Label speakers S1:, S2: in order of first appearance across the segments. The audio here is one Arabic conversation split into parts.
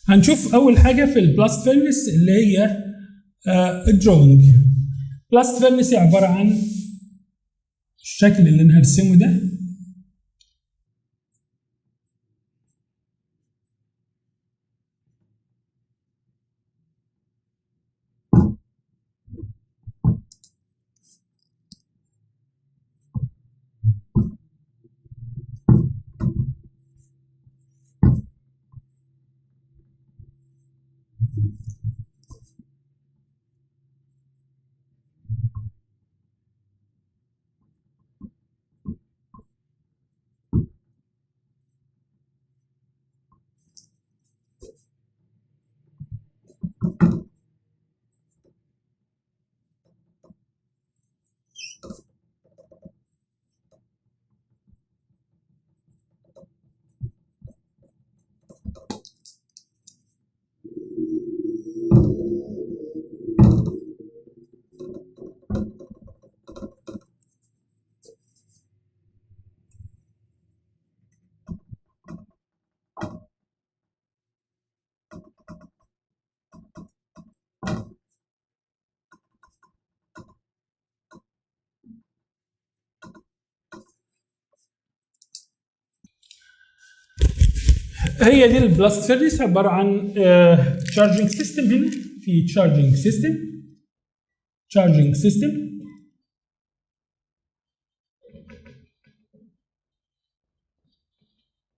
S1: هنشوف اول حاجه في البلاست فيرنس اللي هي الدروينج. بلاست فيرنس هي عباره عن الشكل اللي انا هرسمه ده. هي دي البلاست فيرنس عباره عن تشارجنج سيستم. هنا في تشارجنج سيستم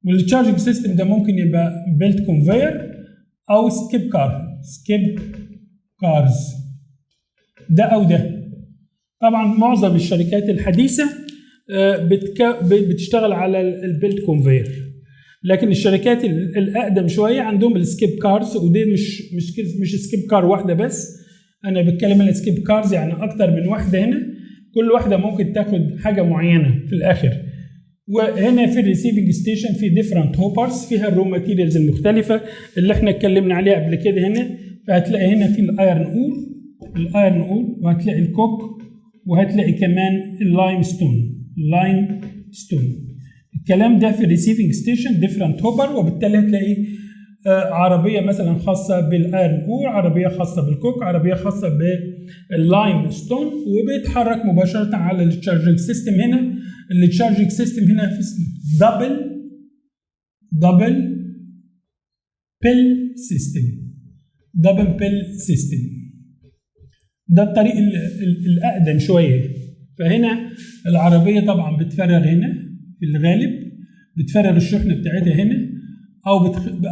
S1: والتشارجنج سيستم ده ممكن يبقى بيلت كونفير او سكيب كارز ده او ده. طبعا معظم الشركات الحديثه بتشتغل على البيلت كونفير، لكن الشركات الاقدم شويه عندهم السكيب كارز، ودي مش سكيب كار واحده بس. انا بتكلم عن السكيب كارز يعني اكتر من واحده. هنا كل واحده ممكن تاخد حاجه معينه في الاخر. وهنا في الريسيفنج ستيشن في ديفرنت هوبرز فيها الرو ماتيريالز المختلفه اللي احنا اتكلمنا عليها قبل كده. هنا فهتلاقي هنا في الايرن اور وهتلاقي الكوك وهتلاقي كمان اللايم ستون. الكلام ده في الريسيفنج ستيشن ديفرنت هوبر، وبالتالي هتلاقي عربيه مثلا خاصه بالايرن اور، عربيه خاصه بالكوك، عربيه خاصه باللايم ستون، وبيتحرك مباشره على التشارجنج سيستم. هنا التشارجنج سيستم هنا في دبل بيل سيستم. ده الطريق الاقدم شويه. فهنا العربيه طبعا بتفرغ هنا في الغالب، بتفرغ الشحنه بتاعتها هنا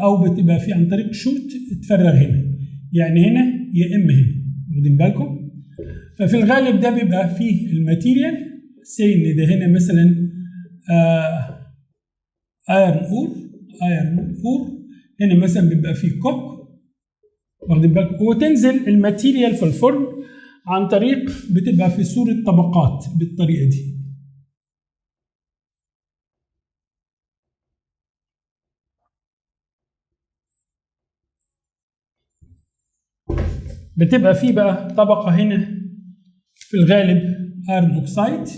S1: او بتبقى في عن طريق شوت تفرغ هنا، يعني هنا يا اما هنا. واخدين بالكم؟ ففي الغالب ده بيبقى فيه الماتيريال سي ان ده هنا مثلا ايرن اور هنا مثلا بيبقى فيه كوك. واخدين بالكم؟ وتنزل الماتيريال في الفرن عن طريق بتبقى في صوره طبقات بالطريقه دي. بتبقى فيه بقى طبقة هنا في الغالب ايرن اوكسايد،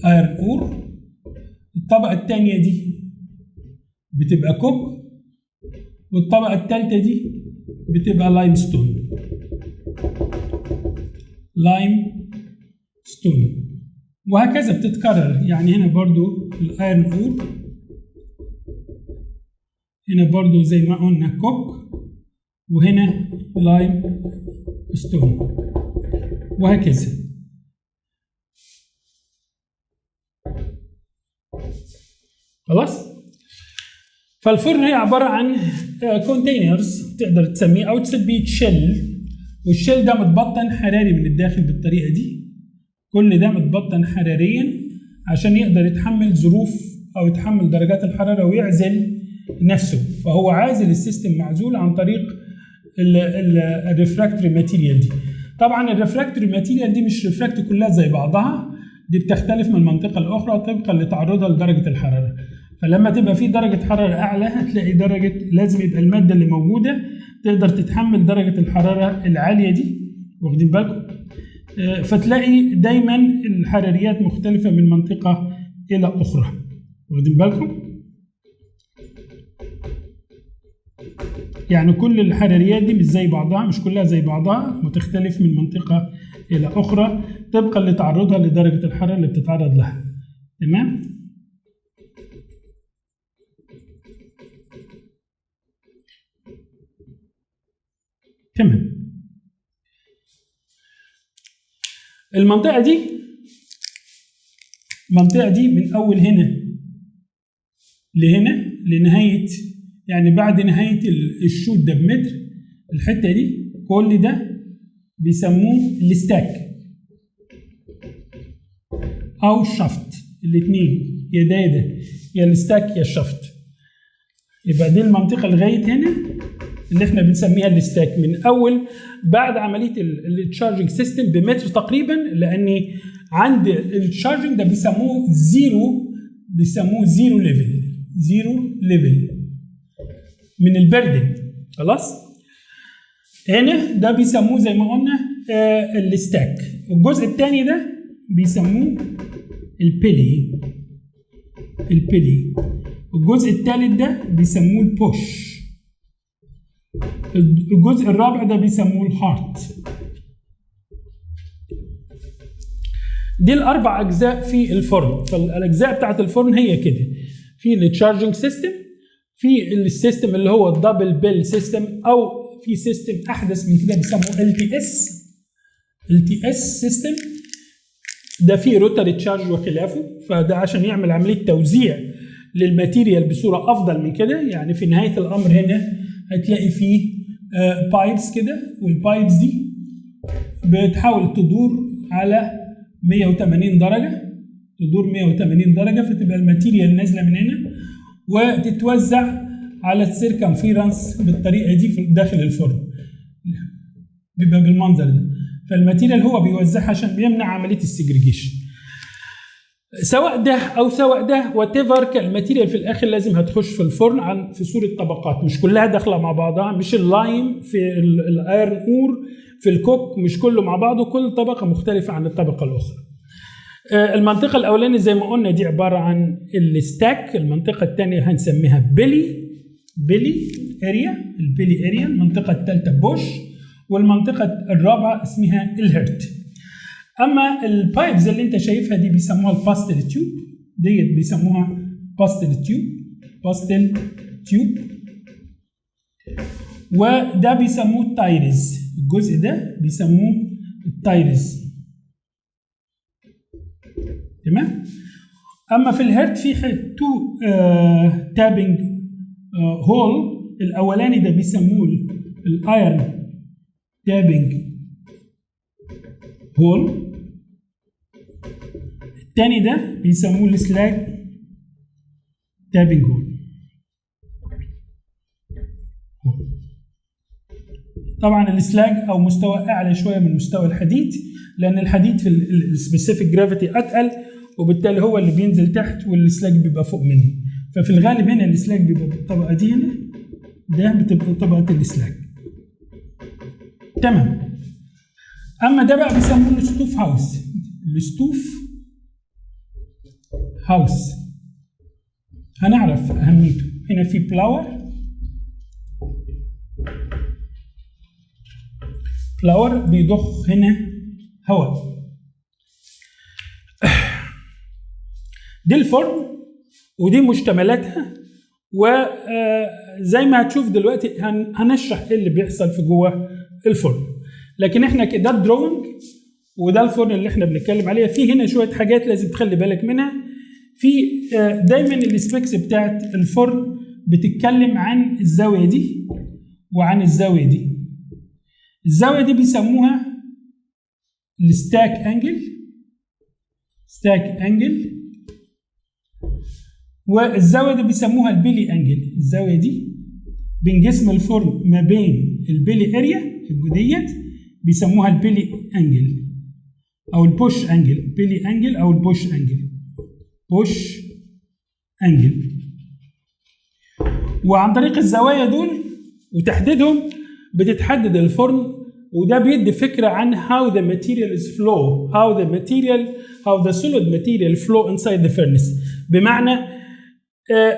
S1: ايرن اور. الطبقة الثانية دي بتبقى كوك، والطبقة الثالثة دي بتبقى لايم ستون. وهكذا بتتكرر. يعني هنا برضو الايرن اور، هنا برضو زي ما قلنا كوك، وهنا لايم ستون، وهكذا. خلاص؟ فالفرن هي عبارة عن كونتينرز تقدر تسميه أو تسميه تشيل، والشيل ده متبطن حراري من الداخل بالطريقة دي. كل ده متبطن حراريا عشان يقدر يتحمل ظروف أو يتحمل درجات الحرارة ويعزل نفسه. فهو عازل السيستم، معزول عن طريق الريفراكتوري ماتيريال دي. طبعا الريفراكتوري ماتيريال دي مش ريفراكتوري كلها زي بعضها، دي بتختلف من منطقه لاخرى طبقا لتعرضها لدرجه الحراره. فلما تبقى في درجه حراره اعلى هتلاقي لازم يبقى الماده اللي موجوده تقدر تتحمل درجه الحراره العاليه دي. واخدين بالكم؟ فتلاقي دايما الحراريات مختلفه من منطقه الى اخرى. واخدين بالكم؟ يعني كل الحراريات دي مش زي بعضها، مش كلها زي بعضها، متختلف من منطقة إلى أخرى طبقا لتعرضها لدرجة الحرارة اللي بتتعرض لها. تمام؟ تمام. المنطقة دي من أول هنا لهنا لنهاية، يعني بعد نهاية الشوت ده بمتر، الحتة دي كل ده بيسموه الستاك أو الشفط، الاتنين يا ده يا الستاك يا الشفط. يبقى دي المنطقة لغاية هنا اللي احنا بنسميها الستاك، من أول بعد عملية التشارجنج سيستم بمتر تقريبا، لأن عند التشارجنج ده بيسموه زيرو ليفل من البردنج. خلاص؟ هنا ده بيسموه زي ما قلنا الستاك. الجزء الثاني ده بيسموه البيلي. الجزء الثالث ده بيسموه البوش. الجزء الرابع ده بيسموه الهارت. دي الاربع اجزاء في الفرن. فالاجزاء بتاعت الفرن هي كده: في التشارجنج سيستم، في السيستم اللي هو الدبل بيل سيستم، او في سيستم احدث من كده بيسموه LTS سيستم، ده فيه روتاري تشارج وخلافه. فده عشان يعمل عمليه توزيع للماتيريال بصوره افضل من كده. يعني في نهايه الامر هنا هتلاقي فيه بايبس كده، والبايبس دي بتحاول تدور على 180 درجه، فتبقى الماتيريال نازله من هنا وتتوزع على السيركمفيرنس بالطريقه دي في داخل الفرن، بيبقى بالمنظر ده. فالماتيريال هو بيوزعها عشان بيمنع عمليه السجريجيشن. سواء ده او سواء ده وات ايفر، الماتيريال في الاخر لازم هتخش في الفرن في صوره طبقات، مش كلها داخله مع بعضها، مش اللايم في الايرن اور في الكوك مش كله مع بعضه، كل طبقه مختلفه عن الطبقه الاخرى. المنطقه الاولانيه زي ما قلنا دي عباره عن الستاك. المنطقه الثانيه هنسميها بيلي اريا، المنطقه الثالثه بوش، والمنطقه الرابعه اسمها الهرت. اما البايبز اللي انت شايفها دي بيسموها الباستل تيوب، ديت بيسموها باستل تيوب، وده بيسموه التايرز. الجزء ده بيسموه التايرز. تمام. اما في الهرت في تو تابنج هول. الاولاني ده بيسموه الايرن تابنج هول، الثاني ده بيسموه السلاج تابنج هول. طبعا السلاج او مستوى اعلى شويه من مستوى الحديد، لان الحديد في السبيسيفيك جرافيتي اتقل، وبالتالي هو اللي بينزل تحت والسلاج بيبقى فوق منه. ففي الغالب هنا السلاج بيبقى بالطبقه دي، هنا ده بتبقى طبقه السلاج. تمام. اما ده بقى بيسموه الستوف هاوس. هنعرف اهميته. هنا في بلاور بيضخ هنا هواء. دي الفرن ودي مشتملاتها، وزي ما هتشوف دلوقتي هنشرح ايه اللي بيحصل في جوه الفرن. لكن احنا كده الدروينج وده الفرن اللي احنا بنتكلم عليها. في هنا شويه حاجات لازم تخلي بالك منها. في دايما السبيكس بتاعت الفرن بتتكلم عن الزاويه دي وعن الزاويه دي. الزاويه دي بيسموها الستاك انجل، والزاويه دي بيسموها البيلي انجل. الزاويه دي بين جسم الفرن ما بين البيلي اريا ديت بيسموها البيلي انجل او البوش انجل. بيلي انجل او البوش انجل. وعن طريق الزوايا دول وتحديدهم بتتحدد الفرن، وده بيدي فكره عن how the material is flow, how the solid material flow inside the furnace. بمعنى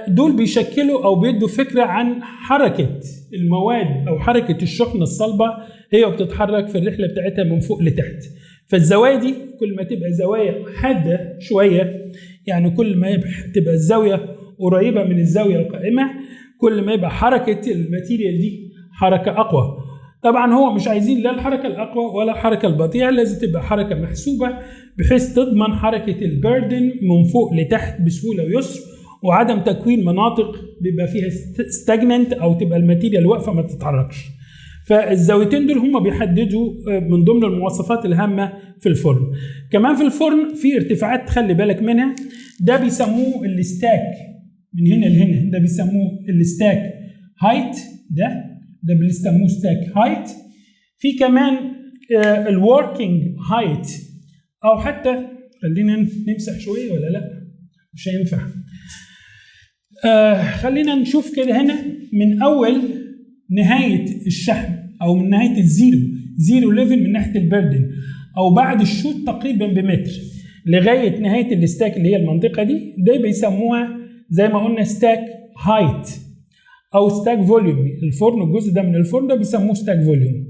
S1: دول بيشكلوا او بيدوا فكره عن حركه المواد او حركه الشحنه الصلبه هي بتتحرك في الرحله بتاعتها من فوق لتحت. فالزوايا دي كل ما تبقى زوايا حاده شويه، يعني كل ما تبقى الزاويه قريبه من الزاويه القائمه، كل ما يبقى حركه الماتيريال دي حركه اقوى. طبعا هو مش عايزين لا الحركه الاقوى ولا الحركه البطيئه، لازم تبقى حركه محسوبه بحيث تضمن حركه البردن من فوق لتحت بسهوله ويسر، وعدم تكوين مناطق بيبقى فيها ستاجننت او تبقى الماتيريال واقفه ما تتحركش. فالزاويتين دول هم بيحددوا من ضمن المواصفات الهامه في الفرن. كمان في الفرن في ارتفاعات تخلي بالك منها، ده بيسموه الستاك من هنا لهنا، ده بيسموه الستاك هايت، ده بيسموه ستاك هايت. في كمان الوركينج هايت، او حتى خلينا نمسح شويه ولا لا مش هينفع. خلينا نشوف كده هنا من اول نهايه الشحن او من نهايه زيرو ليفل من ناحيه البردن، او بعد الشوط تقريبا بمتر لغايه نهايه الستاك اللي هي المنطقه دي، ده بيسموها زي ما قلنا ستاك هايت او ستاك فوليوم. الفرن الجزء ده من الفرن ده بيسموه ستاك فوليوم.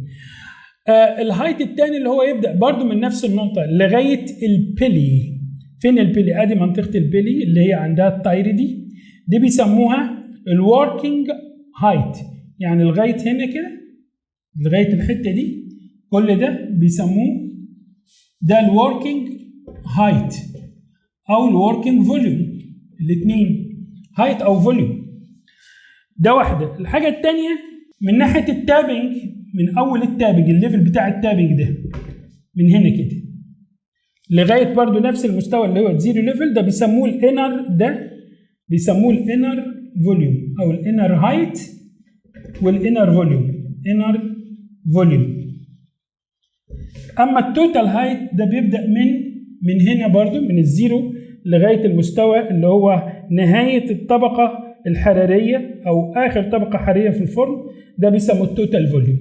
S1: الهايت الثاني اللي هو يبدا برضو من نفس النقطه لغايه البيلي. فين البيلي؟ ادي منطقه البيلي اللي هي عندها التاير دي بيسموها الوركينج هايت، يعني لغايه هنا كده لغايه الحته دي كل ده بيسموه ده الوركينج هايت او الوركينج فوليوم، الاثنين هايت او فوليوم. ده واحده. الحاجه الثانيه من ناحيه التابنج، من اول التابنج الليفل بتاع التابنج ده من هنا كده لغايه برضو نفس المستوى اللي هو الزيرو ليفل، ده بيسموه الانر، ده بيسموه الانر فوليوم او الانر هايت والانر فوليوم، انر فوليوم. اما التوتال هايت ده بيبدا من هنا برضو من الزيرو لغايه المستوى اللي هو نهايه الطبقه الحراريه او اخر طبقه حراريه في الفرن، ده بيسموه التوتال فوليوم.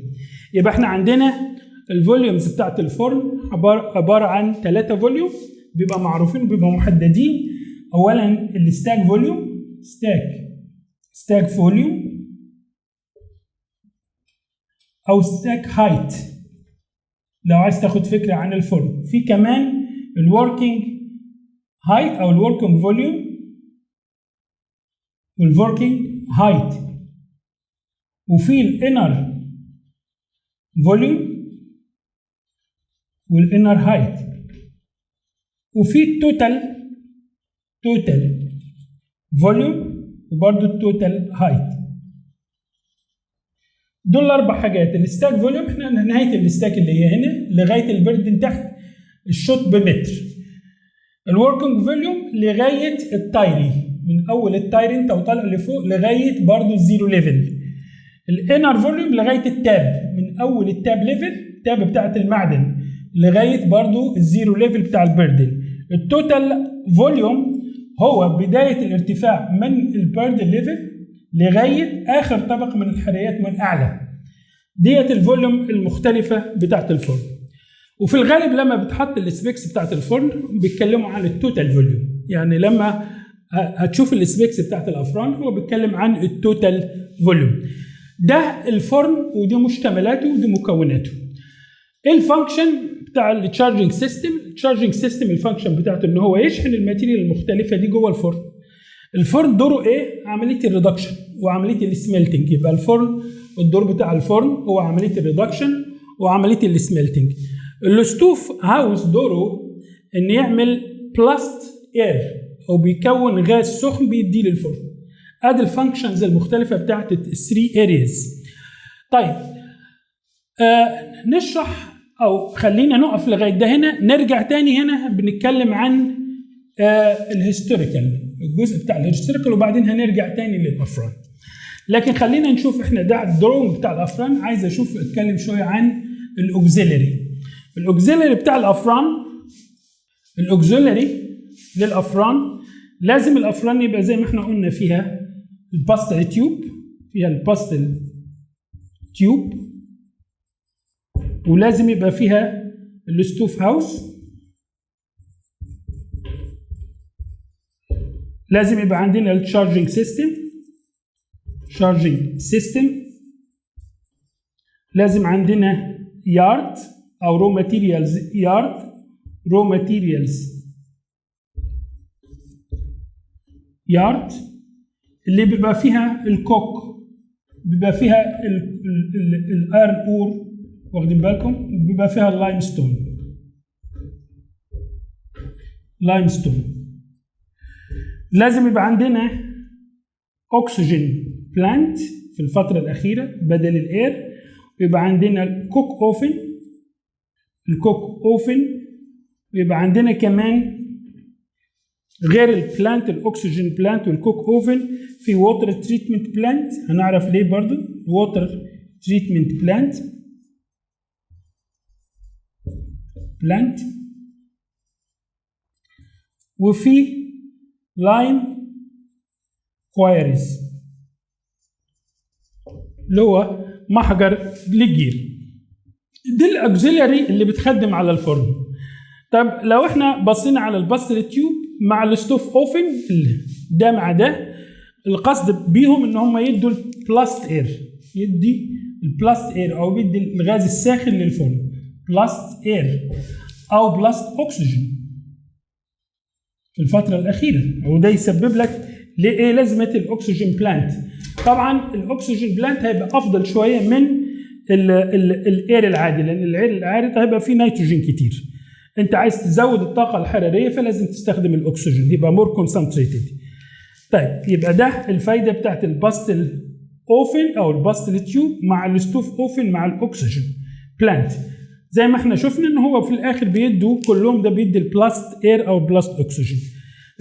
S1: يبقى احنا عندنا الفوليومز بتاعت الفرن عباره عن 3 فوليوم بيبقى معروفين بيبقى محددين. اولا الستاك فوليوم، ستاك فوليوم او ستاك هايت لو عايز تاخد فكره عن الفرن. في كمان الوركينج هايت او الوركينج فوليوم والوركينج هايت، وفي الانر فوليوم والانر هايت، وفي التوتال فوليوم وبرده التوتال هايت. دول الاربع حاجات. الستاك فوليوم احنا نهايه الستاك اللي هي هنا لغايه البردن تحت الشوط بمتر. الوركينج فوليوم لغايه التايري، من اول التايري انت وطالع لفوق لغايه برده الزيرو ليفل. الانر فوليوم لغايه التاب، من اول التاب ليفل التاب بتاعت المعدن لغايه برده الزيرو ليفل بتاع البردن. التوتال فوليوم هو بدايه الارتفاع من البردن ليفل لغايه اخر طبقه من الحراريات من اعلى. ديت الفوليوم المختلفه بتاعت الفرن. وفي الغالب لما بتحط السبيكس بتاعت الفرن بيتكلموا عن التوتال فوليوم، يعني لما هتشوف السبيكس بتاعت الافران هو بيتكلم عن التوتال فوليوم. ده الفرن ودي مشتملاته ودي مكوناته. ايه الفانكشن بتاع التشارجنج سيستم؟ التشارجنج سيستم الفانكشن بتاعته ان هو يشحن الماتيريال المختلفه دي جوه الفرن. الفرن دوره ايه؟ عمليه الريدكشن وعمليه السميلتنج. يبقى الفرن الدور بتاع الفرن هو عمليه الريدكشن وعمليه السميلتنج. الستوف هاوس دوره ان يعمل بلاست اير او بيكون غاز سخن بيديه للفرن. ادي الفانكشنز المختلفه بتاعت الثري ارياز. طيب نشرح او خلينا نقف لغايه ده هنا، نرجع تاني هنا بنتكلم عن الهيستوريكال، الجزء بتاع الهيستوريكال، وبعدين هنرجع تاني للافران. لكن خلينا نشوف احنا ده الدرونج بتاع الافران. عايز اتكلم شويه عن الاوكسيلري بتاع الافران. الاوكسيلري للافران لازم الافران يبقى زي ما احنا قلنا فيها الباستل تيوب، ولازم يبقى فيها الستوف هاوس، لازم يبقى عندنا التشارجنج سيستم، لازم عندنا يارد او رو ماتيريالز يارد اللي بيبقى فيها الكوك، بيبقى فيها الايرن اور، واخدين بالكم، بيبقى فيها اللايمستون. لازم يبقى عندنا اكسجين بلانت في الفتره الاخيره بدل الاير، ويبقى عندنا الكوك اوفن، ويبقى عندنا كمان غير البلانت الاكسجين بلانت والكوك اوفن في ووتر تريتمنت بلانت، هنعرف ليه برضو ووتر تريتمنت بلانت، وفي لايم كوايريز اللي هو محجر للجير. دي الاكسيلري اللي بتخدم على الفرن. طب لو احنا بصينا على الباستل تيوب مع الستوف اوفن ده مع ده، القصد بيهم ان هم يدوا البلاست اير، او بيدي الغاز الساخن للفرن، بلاست اير او بلاست اكسجين في الفتره الاخيره، وده يسبب لك ليه لازمه الاكسجين بلانت. طبعا الاكسجين بلانت هيبقى افضل شويه من الاير العادي، لان الاير العادي هيبقى فيه نيتروجين كتير. انت عايز تزود الطاقه الحراريه فلازم تستخدم الاكسجين، يبقى مور كونسنتريتد. طيب يبقى ده الفايده بتاعت الباستل اوفن او الباستل تيوب مع الستوف اوفن مع الاكسجين بلانت. زي ما احنا شفنا ان هو في الاخر بيدوا كلهم، ده بيدي البلاست اير او البلاست اكسجين.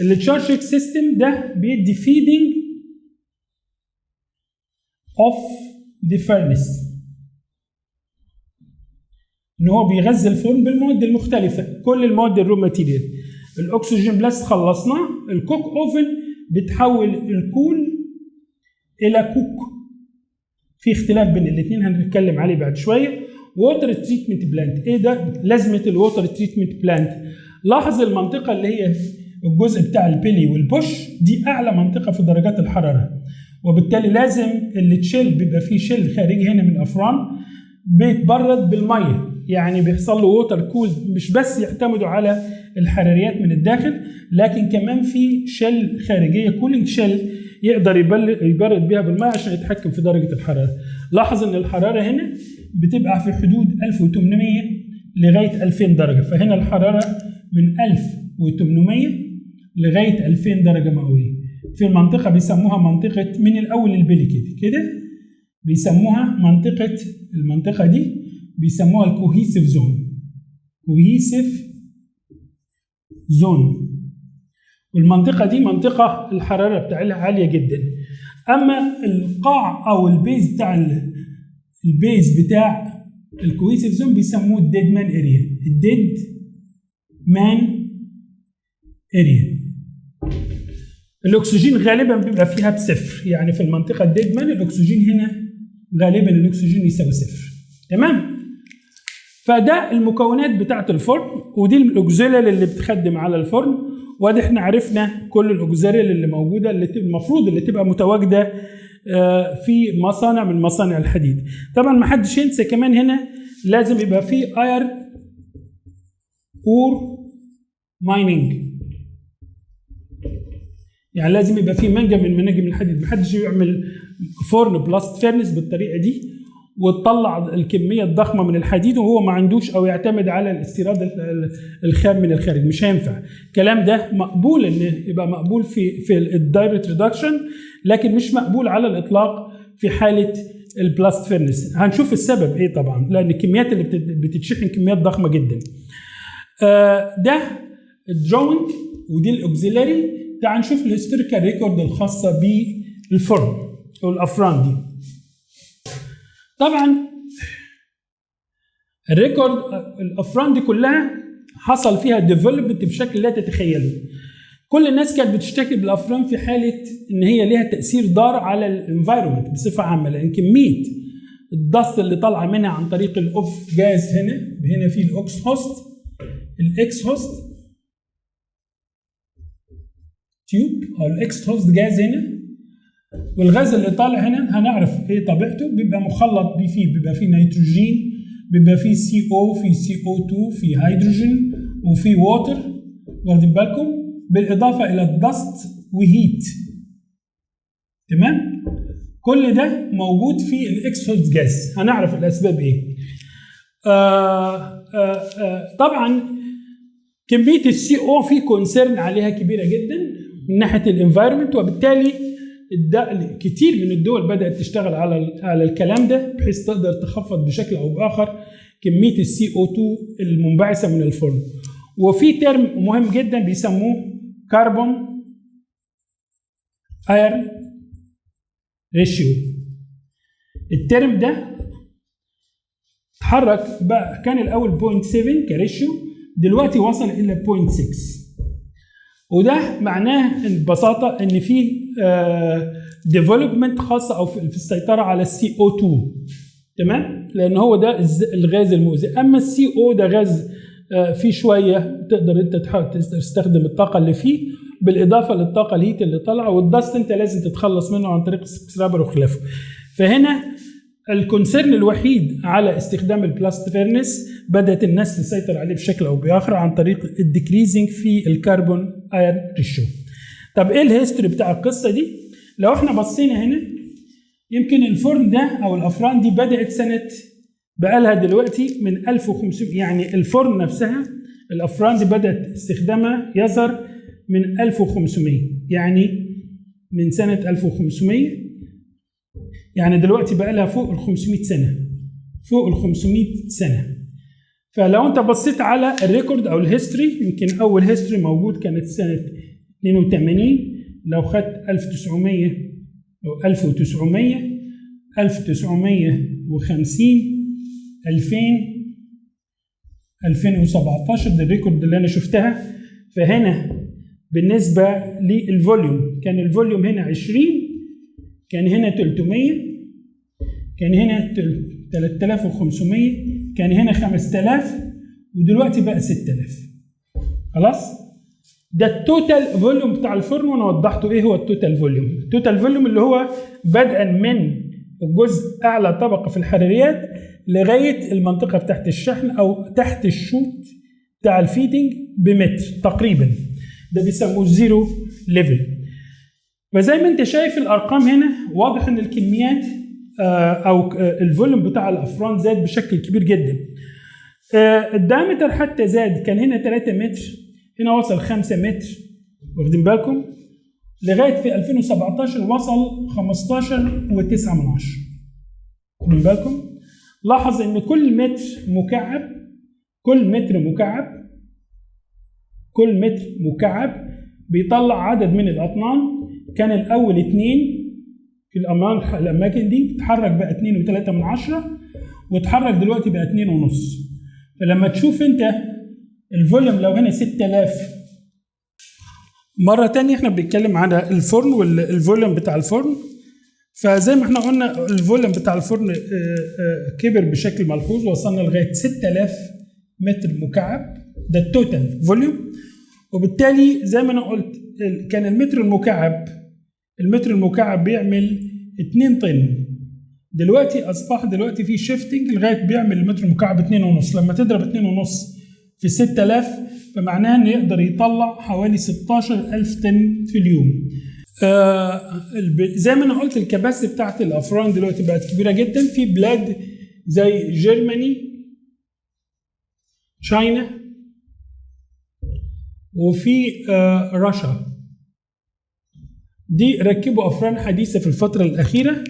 S1: التشارجنج سيستم ده بيدي فيدنج اوف ذا فيرنس، ان هو بيغذي الفرن بالمواد المختلفه، كل المواد الرو ماتيريال. الاكسجين بلاست خلصناه. الكوك اوفن بتحول الكول الى كوك، في اختلاف بين الاثنين هنتكلم عليه بعد شويه. ووتر تريتمنت بلانت، ايه ده لازمه الووتر تريتمنت بلانت؟ لاحظ المنطقه اللي هي الجزء بتاع البلي والبوش دي اعلى منطقه في درجات الحراره، وبالتالي لازم التشيل بيبقى فيه شيل خارجي هنا من الافران بيتبرد بالميه، يعني بيحصل له ووتر كول، مش بس يعتمدوا على الحراريات من الداخل، لكن كمان في شيل خارجيه كولينج شيل يقدر يبرد بيها بالميه عشان يتحكم في درجه الحراره. لاحظ ان الحراره هنا بتبقى في حدود 1800 لغايه 2000 درجه، فهنا الحراره من 1800 لغايه 2000 درجه مئويه. في المنطقه بيسموها منطقه من الاول البلي كده بيسموها المنطقه دي بيسموها الكوهيسيف زون. والمنطقه دي منطقه الحراره بتاعتها عاليه جدا. اما القاع او البيز بتاع الكوهيسيف زون بيسموه الديد مان اريا. الاكسجين غالبا بيبقى فيها بصفر، يعني في المنطقه الديد مان الاكسجين هنا غالبا الاكسجين يساوي صفر. تمام؟ فده المكونات بتاعه الفرن، ودي الاوكسيلري اللي بتخدم على الفرن. وادي احنا عرفنا كل الاوكسيلري اللي موجوده اللي المفروض اللي تبقى متواجده في مصانع من مصانع الحديد. طبعا ما حدش ينسى كمان هنا لازم يبقى في اير اور مايننج، يعني لازم يبقى في منجم من مناجم الحديد. ما حدش يعمل فرن بلاست فيرنس بالطريقه دي وتطلع الكميه الضخمه من الحديد وهو ما عندوش او يعتمد على الاستيراد الخام من الخارج، مش هينفع. الكلام ده مقبول ان يبقى مقبول في الدايركت ريدكشن، لكن مش مقبول على الاطلاق في حاله البلاست فيرنس. هنشوف السبب ايه طبعا، لان الكميات اللي بتتشحن كميات ضخمه جدا. ده الدروينج ودي الاوكسيلري. تعال نشوف الهيستوريكال ريكورد الخاصه بالفرن والافران دي. طبعا الريكورد الافران دي كلها حصل فيها ديفلوبمنت بشكل لا تتخيله. كل الناس كانت بتشتكي بالافران في حاله ان هي ليها تاثير ضار على الانفايرمنت بصفه عامه، لان كميه الضغط اللي طالعه منها عن طريق الاوف جاز هنا في الاكس هوست تيوب او الاكستروست جاز هنا، والغاز اللي طالع هنا هنعرف ايه طبيعته. بيبقى مخلط بيبقى فيه نيتروجين، بيبقى فيه CO، في CO2، في هيدروجين، وفي ووتر، واخدين بالكم، بالاضافه الى الدست وهيت. تمام؟ كل ده موجود في الاكسوس جاز. هنعرف الاسباب ايه. طبعا كميه السي او في كونسيرن عليها كبيره جدا من ناحيه الانفايرمنت، وبالتالي كتير من الدول بدات تشتغل على الكلام ده بحيث تقدر تخفض بشكل او باخر كميه السي او 2 المنبعثه من الفرن. وفي ترم مهم جدا بيسموه كربون ايرون ريشيو. الترم ده اتحرك بقى، كان الاول 0.7 كريشيو، دلوقتي وصل الى 0.6. وده معناه ببساطه ان في ديفلوبمنت خاصه او في السيطره على السي او 2. تمام؟ لان هو ده الغاز المؤذي. اما السي او ده غاز فيه شويه تقدر انت تحاول تستخدم الطاقه اللي فيه بالاضافه للطاقه الهيت اللي طالعه، والدست انت لازم تتخلص منه عن طريق سكرابر وخلافه. فهنا الكونسيرن الوحيد على استخدام البلاست فيرنس بدات الناس تسيطر عليه بشكل او باخر عن طريق الديكريزنج في الكربون ايرون ريشيو. طب ايه الهيستوري بتاع القصه دي؟ لو احنا بصينا هنا يمكن الفرن ده او الافران دي بدات سنه بقالها دلوقتي من 1500، يعني الفرن نفسها الافران دي بدات استخدامها يظهر من 1500، يعني من سنه 1500، يعني دلوقتي بقى لها فوق ال 500 سنه، فوق ال 500 سنه. فلو انت بصيت على الريكورد او الهيستوري، يمكن اول هيستوري موجود كانت سنه 82. لو خدت 1900 او 1900 1950 2000 2017 ده الريكورد اللي انا شفتها. فهنا بالنسبه للفوليوم كان الفوليوم هنا 20، كان هنا 300، كان هنا 3500، كان هنا 5000، ودلوقتي بقى 6000. خلاص؟ ده التوتال فوليوم بتاع الفرن، وانا وضحته ايه هو التوتال فوليوم. التوتال فوليوم اللي هو بدءا من الجزء اعلى طبقه في الحراريات لغايه المنطقه تحت الشحن او تحت الشوت بتاع الفيدنج بمتر تقريبا، ده بيسموه الزيرو ليفل. فزي ما انت شايف الارقام هنا واضح ان الكميات او الفوليوم بتاع الافران زاد بشكل كبير جدا. الدايمتر حتى زاد، كان هنا 3 متر، هنا وصل 5 متر، واخدين بالكم؟ لغايه في 2017 وصل 15.9. واخدين بالكم؟ لاحظ ان كل متر مكعب بيطلع عدد من الاطنان. كان الاول 2 في الاماكن دي، بتتحرك بقى 2.3 وتحرك دلوقتي بقى 2.5. فلما تشوف انت الفوليوم لو هنا 6000، مرة تانية احنا بنتكلم على الفرن والفوليوم بتاع الفرن. فزي ما احنا قلنا الفوليوم بتاع الفرن كبر بشكل ملحوظ، وصلنا لغاية 6000 متر مكعب، ده التوتال فوليوم. وبالتالي زي ما انا قلت كان المتر المكعب بيعمل 2 طن، دلوقتي اصبح في شيفتنج لغايه بيعمل المتر المكعب 2.5. لما تضرب 2.5 في 6000 فمعناها انه يقدر يطلع حوالي 16000 طن في اليوم. زي ما انا قلت الكباسيتي بتاعت الافران دلوقتي بقت كبيره جدا في بلاد زي جيرماني، تشاينا، وفي روسيا. دي ركبوا افران حديثه في الفتره الاخيره.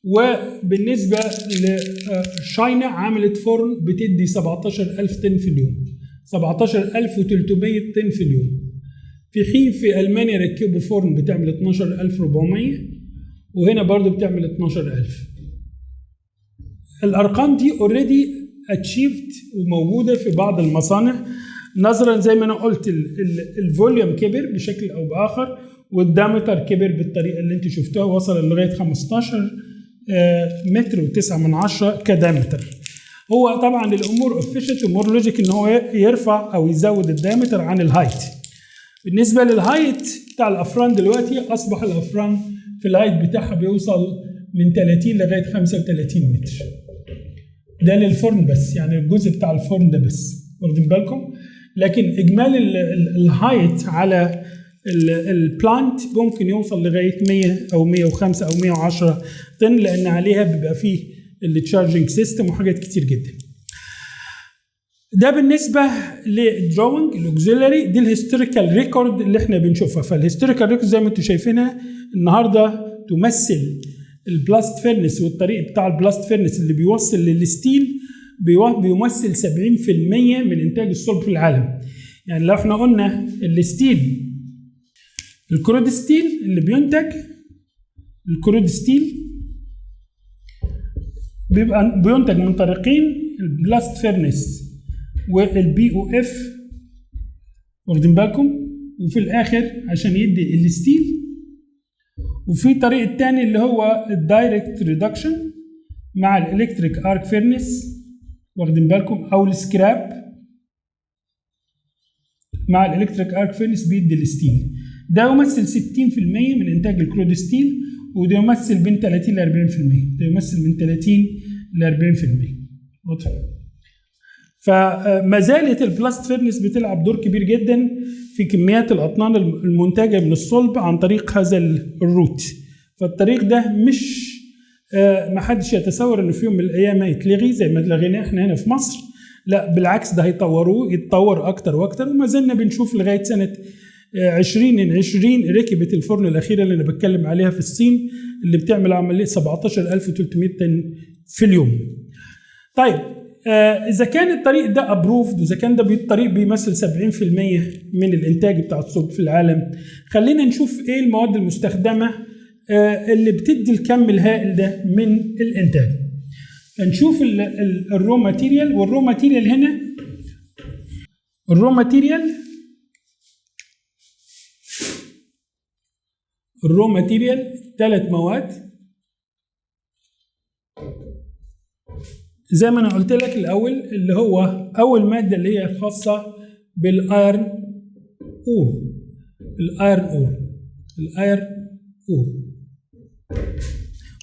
S1: وبالنسبه لشاينا عملت فرن بتدي 17000 طن في اليوم، 17300 طن في اليوم، في حين في المانيا ركبوا فرن بتعمل 12400، وهنا برضو بتعمل 12000. الارقام دي اوريدي اتشيفد وموجوده في بعض المصانع، نظرا زي ما انا قلت الفوليوم كبر بشكل او باخر، والدايمتر كبر بالطريقه اللي انت شفتوها، وصل لغايه 15 متر و9 كدايمتر. هو طبعا الامور افيشنت ومور لوجيك ان هو يرفع او يزود الدايمتر عن الهايت. بالنسبه للهايت بتاع الافران دلوقتي اصبح الافران في الهايت بتاعها بيوصل من 30 لغايه 35 متر. ده للفرن بس، يعني الجزء بتاع الفرن ده بس، واخدين بالكم؟ لكن اجمالي الهايت على البلانت ممكن يوصل لغايه 100 او 105 او 110 طن، لان عليها بيبقى فيه التشارجنج سيستم وحاجات كتير جدا. ده بالنسبه للدروينج الاوكسيلري. دي الهيستوريكال ريكورد اللي احنا بنشوفها. فالهيستوريكال ريكورد زي ما انتم شايفينها النهارده تمثل البلاست فيرنس، والطريق بتاع البلاست فيرنس اللي بيوصل للستيل بيمثل 70% من انتاج الصلب في العالم. يعني لو احنا قلنا الستيل، الكرود ستيل اللي بينتج، الكرود ستيل بينتج من طريقين، البلاست فيرنس والبي او اف، واخدين بالكم؟ وفي الاخر عشان يدي الستيل. وفي طريق الثاني اللي هو الدايركت ريدكشن مع الالكتريك ارك فيرنس، واخدين بالكم؟ او السكراب مع الالكتريك ارك فيرنس بيدي الستيل. ده يمثل 60% من انتاج الكرود ستيل، وده يمثل بين 30 ل 40%. ده يمثل من 30 ل 40%. واضح؟ فما زالت البلاست فيرنس بتلعب دور كبير جدا في كميات الاطنان المنتجه من الصلب عن طريق هذا الروت. فالطريق ده مش ما حدش يتصور انه في يوم من الايام هيتلغي زي ما اتلغينا احنا هنا في مصر. لا بالعكس، ده هيطوروه، يتطور اكتر واكتر. وما زلنا بنشوف لغايه سنه 2020 ركبت الفرن الاخيره اللي انا بتكلم عليها في الصين، اللي بتعمل عمليه 17300 طن في اليوم. طيب اذا كان الطريق ده ابروفد، واذا كان ده الطريق بيمثل 70% من الانتاج بتاع الصلب في العالم، خلينا نشوف ايه المواد المستخدمه اللي بتدي الكم الهائل ده من الانتاج. هنشوف الرو ماتيريال. والرو ماتيريال هنا، الرو ماتيريال 3 مواد زي ما انا قلت لك الاول، اللي هو اول ماده اللي هي خاصه بالايرن اور.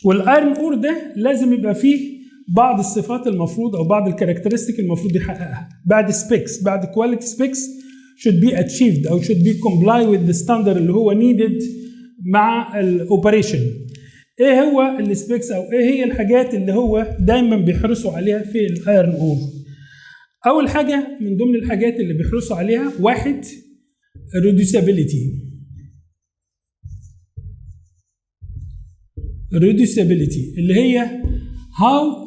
S1: والايرن اور ده لازم يبقى فيه بعض الصفات المفروض او بعض الكاركترستيك المفروض يحققها، بعد سبيكس، بعد كواليتي سبيكس should be achieved او should be comply with the standard اللي هو needed مع الاوبريشن. ايه هو السبيكس او ايه هي الحاجات اللي هو دايما بيحرصوا عليها في الايرن اور؟ اول حاجه من ضمن الحاجات اللي بيحرصوا عليها، واحد reducibility اللي هي how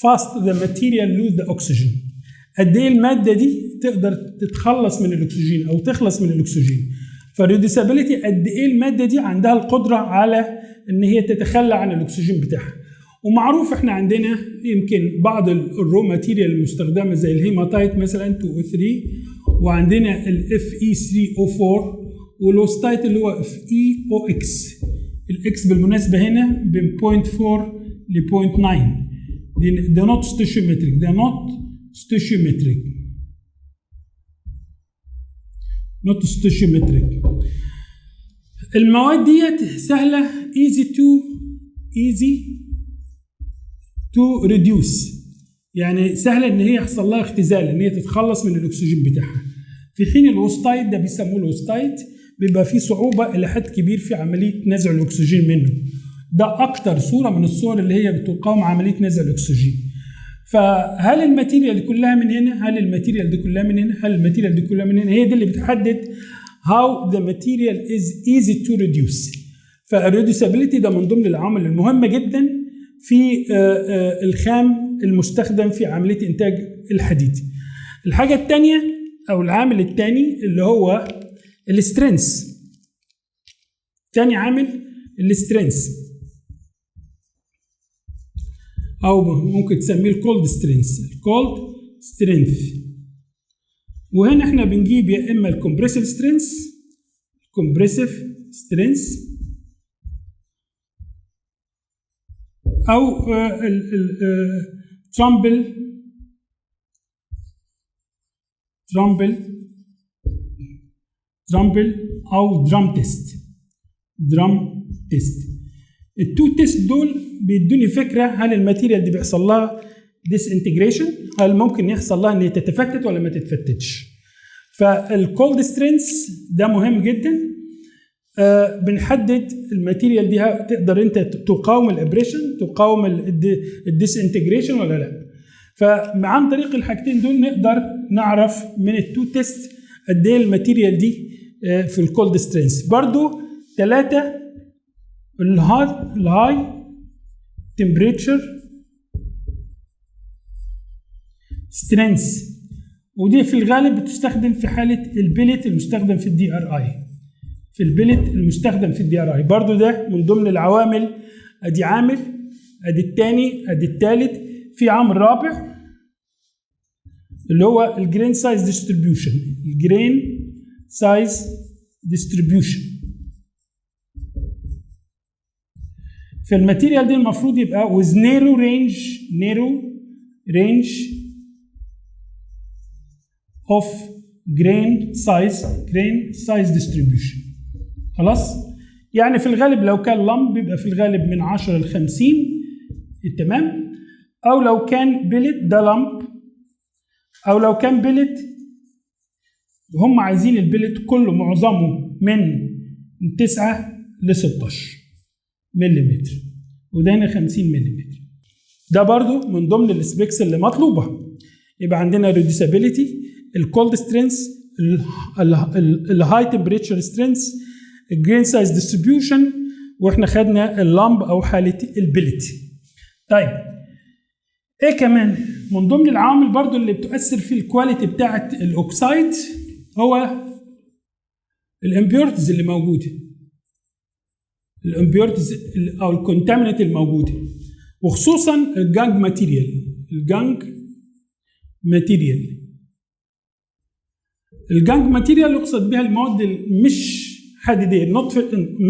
S1: fast the material lose the oxygen. قد ايه الماده دي تقدر تتخلص من الاكسجين او تخلص من الاكسجين. فالريدوسابيلتي قد ايه الماده دي عندها القدره على ان هي تتخلى عن الاكسجين بتاعها. ومعروف احنا عندنا يمكن بعض الرو ماتيريال المستخدمه زي الهيماتايت مثلا 2O3، وعندنا الاف اي 3O4، والوستايت اللي هو FeOX. الاكس بالمناسبه هنا بين 0.4 ل 0.9. ده نوت ستوشيومتريك، نوت ستوشيومتريك. المواد ديت سهله، easy to reduce، يعني سهله ان هي يحصل لها اختزال، ان هي تتخلص من الاكسجين بتاعها. في حين الوستايت ده بيسموه الوستايت بيبقى فيه صعوبه الى حد كبير في عمليه نزع الاكسجين منه. ده اكتر صوره من الصور اللي هي بتقاوم عمليه نزع الاكسجين. فهل الماتيريال دي كلها من هنا؟ هل الماتيريال دي كلها من هنا؟ هي دي اللي بتحدد how the material is easy to reduce. فالريدوسابيلتي ده من ضمن العوامل المهمه جدا في الخام المستخدم في عمليه انتاج الحديد. الحاجه الثانيه او العامل الثاني اللي هو السترينث. ثاني عامل السترينث، او ممكن تسميه الكولد سترينث. وهنا احنا بنجيب يا اما الكومبريسيف سترينث او ترامبل ترامبل او درام تيست. التو تيست دول بيدوني فكره هل الماتيريال دي بيحصل لها ديس انتجريشن، هل ممكن يحصل لها ان هي تتفتت ولا ما تتفتتش. فالكولد سترينث ده مهم جدا. بنحدد الماتيريال دي تقدر انت تقاوم الابريشن، تقاوم الديس انتجريشن ولا لا. فعن طريق الحاجتين دول نقدر نعرف من التو تيست قد ايه الماتيريال دي في الكولد سترينث. برضو 3 الهاي تمبريتشر سترينث، ودي في الغالب بتستخدم في حاله البلت المستخدم في الدي ار اي. برضو ده من ضمن العوامل. ادي عامل، ادي الثاني، ادي الثالث، في عامل رابع اللي هو الجرين سايز ديستريبيوشن. في الماتيريال دي المفروض يبقى with narrow range of grain size distribution. خلاص؟ يعني في الغالب لو كان لمب بيبقى في الغالب من 10 ل 50، تمام؟ أو لو كان بلت ده لمب، أو لو كان بلت هم عايزين البلت كله معظمه من 9 ل 16 ملم، وده هنا 50 ملم. ده برضو من ضمن السبيكس اللي مطلوبة. يبقى عندنا ريديوسابيليتي، الكولد سترينث، الهاي تمبريتشر سترينث، الجرين سايز ديستريبيوشن، واحنا خدنا اللمب او حاله البلت. طيب ايه كمان من ضمن العوامل برضو اللي بتؤثر في الكواليتي بتاعه الاوكسايد هو الامبيورتيز اللي موجوده، الامبيورتيز او الكونتامينات الموجوده، وخصوصا الجانج ماتيريال يقصد بها المواد مش حديديه،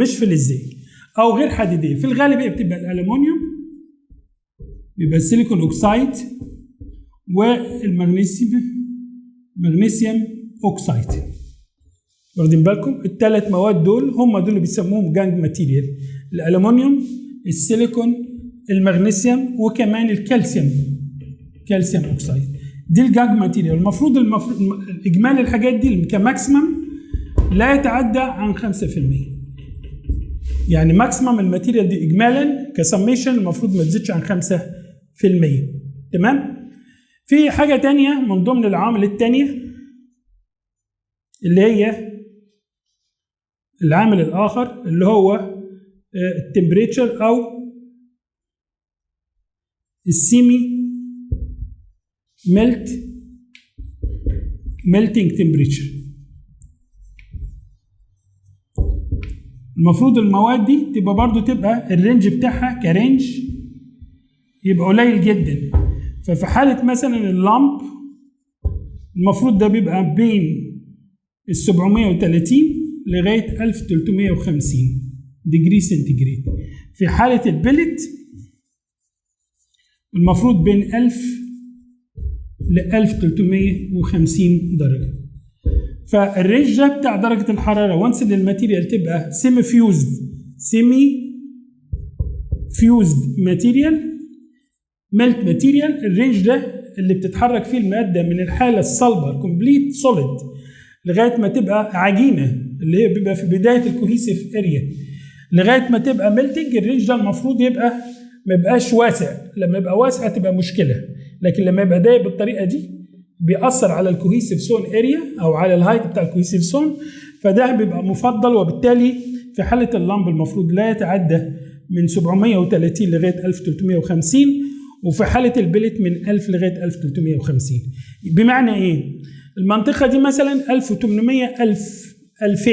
S1: مش فلزيه او غير حديديه. في الغالب هي بتبقى الالومنيوم، بيبقى السيليكون اوكسايد، والمغنيسيوم اوكسايد. واخدين بالكم؟ الثلاث مواد دول هم دول اللي بيسموهم جانج ماتيريال: الالومنيوم، السيليكون، المغنيسيوم، وكمان الكالسيوم اوكسايد. دي الجانج ماتيريال. المفروض اجمالي الحاجات دي كماكسيمم لا يتعدى عن 5%. يعني ماكسيمم الماتيريال دي اجمالا كسميشن المفروض ما تزيدش عن 5%. تمام؟ في حاجه ثانيه من ضمن العوامل الثانيه اللي هي العامل الاخر اللي هو التمبريتشر او السيمي ميلتنج تمبريتشر. المفروض المواد دي تبقى برضو تبقى الرينج بتاعها كرينج يبقى قليل جدا. ففي حالة مثلا اللامب المفروض ده بيبقى بين 730 لغاية 1350 ديجري سنتيجريد. في حالة البلت المفروض بين 1000 ل 1350 درجة. فالرينج ده بتاع درجة الحرارة وانس ان الماتيريال تبقى سيمي فيوزد ماتيريال، ميلت ماتيريال، الرينج ده اللي بتتحرك فيه المادة من الحالة الصلبة كومبليت سوليد لغاية ما تبقى عجينة اللي هي بيبقى في بداية الكوهيسيف اريا لغاية ما تبقى ميلتنج. الرينج ده المفروض يبقى ما يبقاش واسع، لما يبقى واسع تبقى مشكلة، لكن لما يبقى ضيق بالطريقة دي بيأثر على الكوهيسيف زون اريا او على الهايت بتاع الكوهيسيف زون، فده بيبقى مفضل. وبالتالي في حالة اللامب المفروض لا يتعدى من 730 لغاية 1350، وفي حالة البلت من 1000 لغاية 1350. بمعنى ايه؟ المنطقة دي مثلا 1800 2000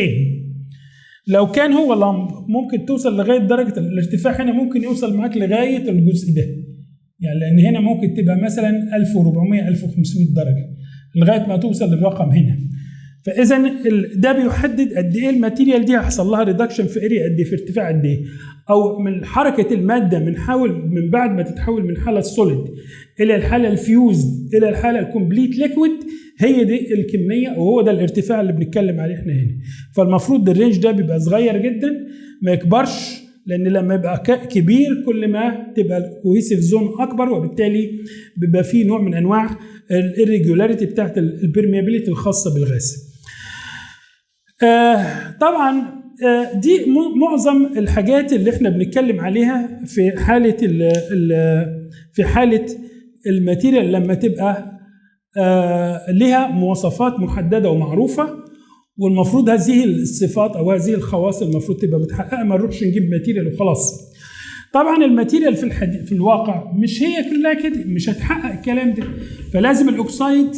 S1: لو كان هو لامب ممكن توصل لغاية درجة الارتفاع هنا ممكن يوصل معاك لغاية الجزء ده، يعني لأن هنا ممكن تبقى مثلا 1400 1500 درجة لغاية ما توصل للرقم هنا. فإذا ده بيحدد قد إيه الماتيريال دي هيحصل لها ريدكشن في اريا قد إيه، في ارتفاع قد إيه. او من حركه الماده من بعد ما تتحول من حاله السوليد الى الحاله الفيوزد الى الحاله الكومبليت ليكويد، هي دي الكميه وهو ده الارتفاع اللي بنتكلم عليه احنا هنا. فالمفروض الرينج ده بيبقى صغير جدا ما يكبرش، لان لما يبقى كبير كل ما تبقى الكوهيسيف زون اكبر، وبالتالي بيبقى فيه نوع من انواع الirregularity بتاعت البرميابيليتي الخاصه بالغاز. طبعا دي معظم الحاجات اللي احنا بنتكلم عليها في حاله الماتيريال لما تبقى لها مواصفات محدده ومعروفه، والمفروض هذه الصفات او هذه الخواص المفروض تبقى متحققه، ما نروحش نجيب ماتيريال وخلاص. طبعا الماتيريال في الواقع مش هي كلها كده، مش هتحقق الكلام ده، فلازم الاوكسايد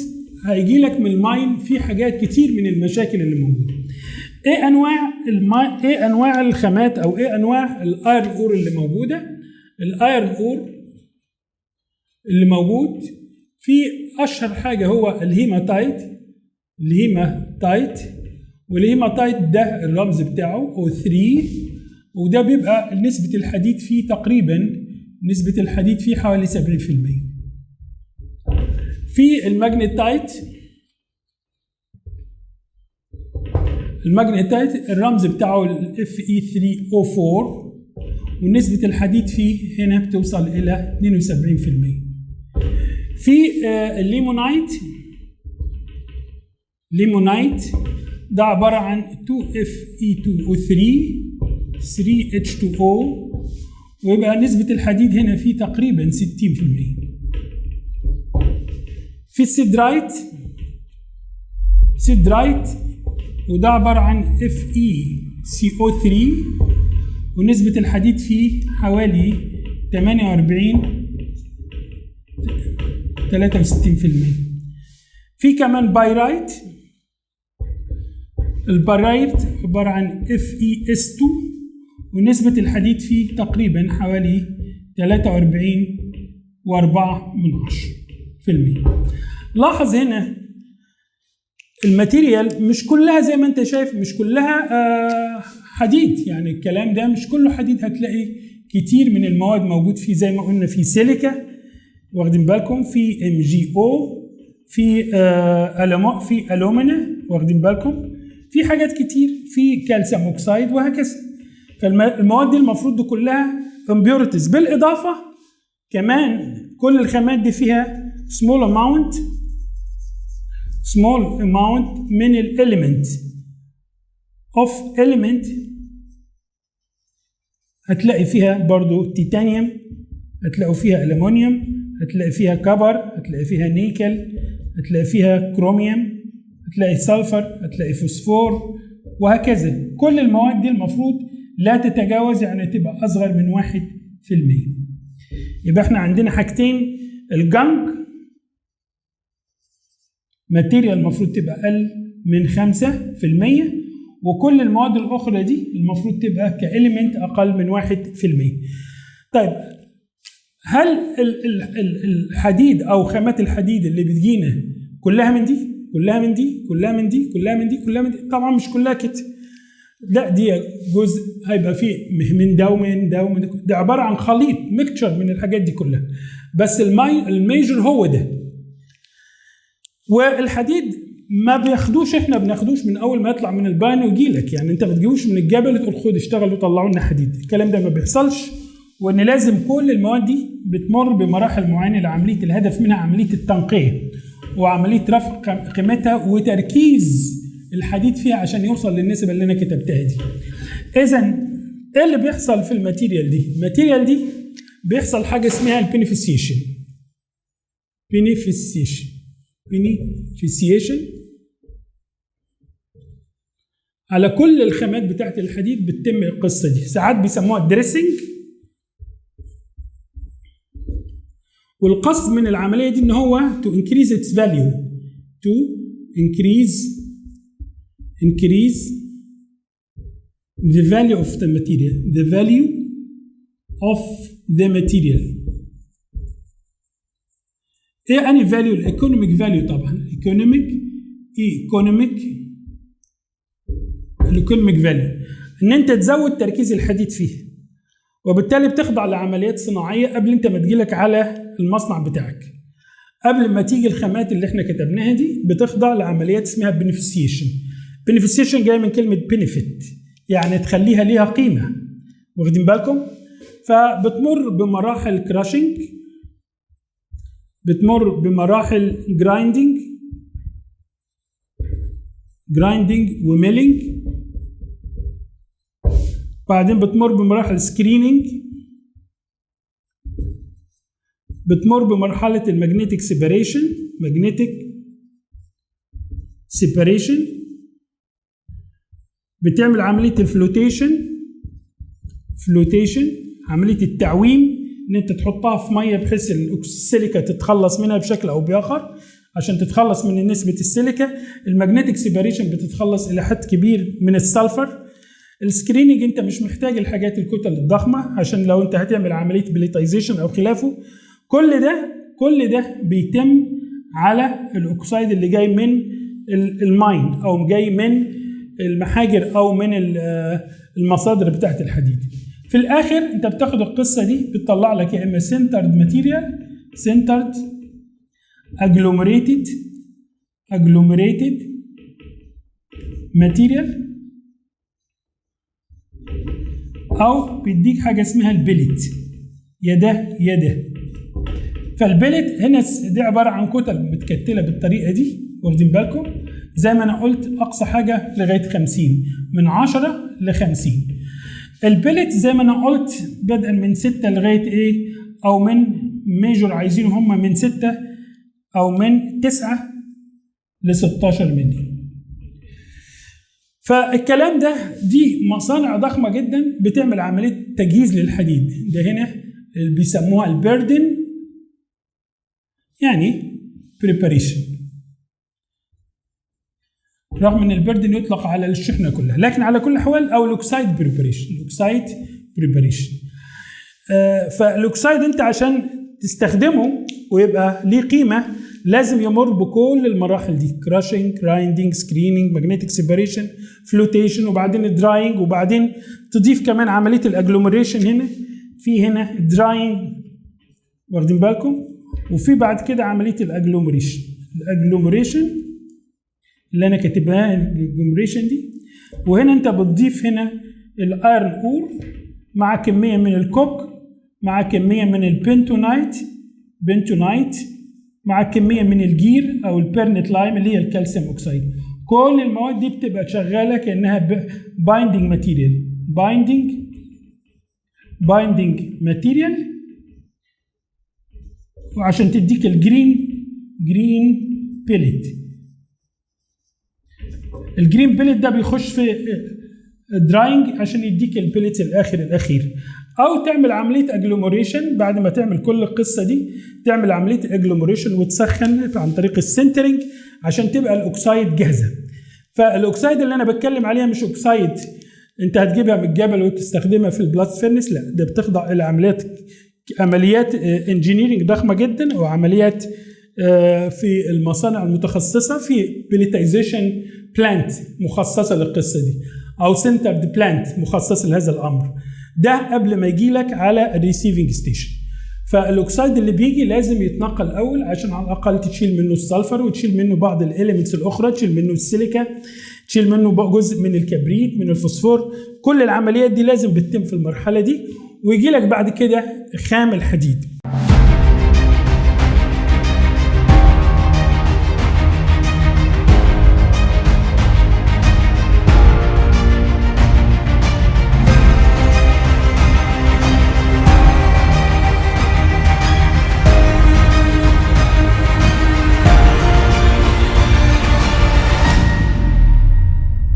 S1: هيجي لك من الماين في حاجات كتير من المشاكل اللي موجوده. ايه انواع الخامات او ايه انواع الايرن اور اللي موجوده؟ الايرن اور اللي موجود في اشهر حاجه هو الهيماتايت. والهيماتايت ده الرمز بتاعه O3، وده بيبقى نسبه الحديد فيه تقريبا حوالي 70%. في الماجنيتايت الرمز بتاعه Fe3O4، ونسبة الحديد فيه هنا بتوصل إلى 72%. في الليمونايت ده عبارة عن 2Fe2O3 3H2O، ويبقى نسبة الحديد هنا فيه تقريبا 60%. في السيدرايت وده عبارة عن FeCO3، ونسبة الحديد فيه حوالي 63%. في كمان بايرايت. البايرايت عبارة عن FeS2، ونسبة الحديد فيه تقريبا حوالي 43.4%. لاحظ هنا الماتيريال مش كلها زي ما انت شايف، مش كلها حديد، يعني الكلام ده مش كله حديد. هتلاقي كتير من المواد موجود فيه زي ما قلنا، في سيليكا واخدين بالكم، في MgO، في ألومنا واخدين بالكم، في حاجات كتير، في كالسيوم اوكسايد وهكذا. فالمواد دي المفروض دي كلها امبيورتيز. بالإضافة كمان كل الخامات دي فيها small amount من element هتلاقي فيها برضو تيتانيوم، هتلاقوا فيها ألمونيوم، هتلاقي فيها كبر، هتلاقي فيها نيكل، هتلاقي فيها كروميوم، هتلاقي سلفر، هتلاقي فوسفور وهكذا. كل المواد دي المفروض لا تتجاوز، يعني تبقى أصغر من 1%. يبقى احنا عندنا حاجتين، الجنك ماتيريال المفروض تبقى أقل من 5%، وكل المواد الأخرى دي المفروض تبقى كإليمنت أقل من 1%. طيب هل الحديد أو خامات الحديد اللي بتجينا كلها من دي؟ طبعا مش كلها كده، لا، دي جزء هيبقى فيه من ده ومن ده ومن ده. ده عبارة عن خليط ميكتشر من الحاجات دي كلها، بس الميجر هو ده. والحديد ما بياخدوش، احنا بناخدوش من اول ما يطلع من البان ويجي لك، يعني انت ما تجيبوش من الجبل تقول خد اشتغلوا طلعوا لنا حديد، الكلام ده ما بيحصلش. وان لازم كل المواد دي بتمر بمراحل معينه لعمليه، الهدف منها عمليه التنقيه وعمليه رفع قيمتها وتركيز الحديد فيها عشان يوصل للنسبه اللي انا كتبتها دي. اذا ايه اللي بيحصل في الماتيريال دي؟ الماتيريال دي بيحصل حاجه اسمها البينيفيسيشن. على كل الخامات بتاعت الحديد بتتم القصه دي. ساعات بيسموها دريسنج، والقصد من العمليه دي ان هو to increase its value، increase the value of the material. ايه اني فاليو؟ الايكونوميك فاليو طبعا، الايكونوميك فاليو ان انت تزود تركيز الحديد فيه. وبالتالي بتخضع لعمليات صناعيه قبل انت ما تجيلك على المصنع بتاعك. قبل ما تيجي الخامات اللي احنا كتبناها دي بتخضع لعمليات اسمها بنفيسيشن. بنفيسيشن جاي من كلمه بنفيت، يعني تخليها ليها قيمه، واخدين بالكم؟ فبتمر بمراحل كراشنج، بتمر بمراحل جرايندنج وميلينج، بعدين بتمر بمراحل سكريننج، بتمر بمرحلة المagnetic separation، بتعمل عملية الفلوتيشن، عملية التعويم، ان انت تحطها في ميه بحيث السيليكا تتخلص منها بشكل او باخر. عشان تتخلص من نسبة السيليكا، المagnetic separation بتتخلص الى حد كبير من السلفر. السكريننج انت مش محتاج الحاجات الكتل الضخمة عشان لو انت هتعمل عملية بليتايزيشن او خلافه. كل ده بيتم على الاكسيد اللي جاي من الماين او جاي من المحاجر او من المصادر بتاعت الحديد. في الاخر انت بتاخد القصه دي بتطلع لك يا اما سنترد ماتيريال، سنترد اجلوميريتد ماتيريال، او بيديك حاجه اسمها البلت، يا ده. فالبلت هنا دي عباره عن كتل متكتله بالطريقه دي، واخدين بالكم؟ زي ما انا قلت اقصى حاجه لغايه 50، من 10 ل 50. البلت زي ما انا قلت بدءا من 6 لغايه ايه، او من ميجور عايزينه هم من 6 او من 9 ل 16 مللي. فالكلام ده دي مصانع ضخمه جدا بتعمل عمليه تجهيز للحديد. ده هنا اللي بيسموها البيردن، يعني بريباريشن، رغم ان البيردن يطلق على الشحنه كلها، لكن على كل الاحوال او الاوكسايد بريباريشن. فالاوكسايد انت عشان تستخدمه ويبقى ليه قيمه لازم يمر بكل المراحل دي: كراشنج، جرايندنج، سكريننج، ماجنتيك سيباريشن، فلوتيشن، وبعدين دراينج، وبعدين تضيف كمان عمليه الاجلوميريشن. هنا دراينج، واخدين بالكم؟ وفي بعد كده عمليه الاجلوميريشن اللي انا كاتبها، الاجلوميريشن دي. وهنا انت بتضيف هنا الايرن اور مع كميه من الكوك، مع كميه من البنتونايت مع كميه من الجير او البيرنت لايم اللي هي الكالسيوم اوكسيد. كل المواد دي بتبقى شغاله كانها بايندينج ماتيريال، وعشان تديك الجرين بيلت. الجرين بيلت ده بيخش في دراينج عشان يديك البيلت الاخير. او تعمل عمليه اجلوميريشن بعد ما تعمل كل القصه دي، تعمل عمليه اجلوميريشن وتسخن عن طريق السنترنج عشان تبقى الاوكسايد جاهزه. فالاوكسايد اللي انا بتكلم عليها مش اوكسايد انت هتجيبها من الجبل وتستخدمها في البلاست فيرنس، لا، ده بتخضع الى عمليات انجينيرنج ضخمه جدا، او عمليات في المصانع المتخصصه، في بليتايزيشن بلانت مخصصه للقصه دي، او سنترد بلانت مخصص لهذا الامر. ده قبل ما يجي لك على الريسيفنج ستيشن. فالاكسيد اللي بيجي لازم يتنقل الاول عشان على الاقل تشيل منه السلفر، وتشيل منه بعض الاليمنتس الاخرى، تشيل منه السيليكا، تشيل منه جزء من الكبريت، من الفوسفور. كل العمليات دي لازم بتتم في المرحله دي، ويجي لك بعد كده خام الحديد.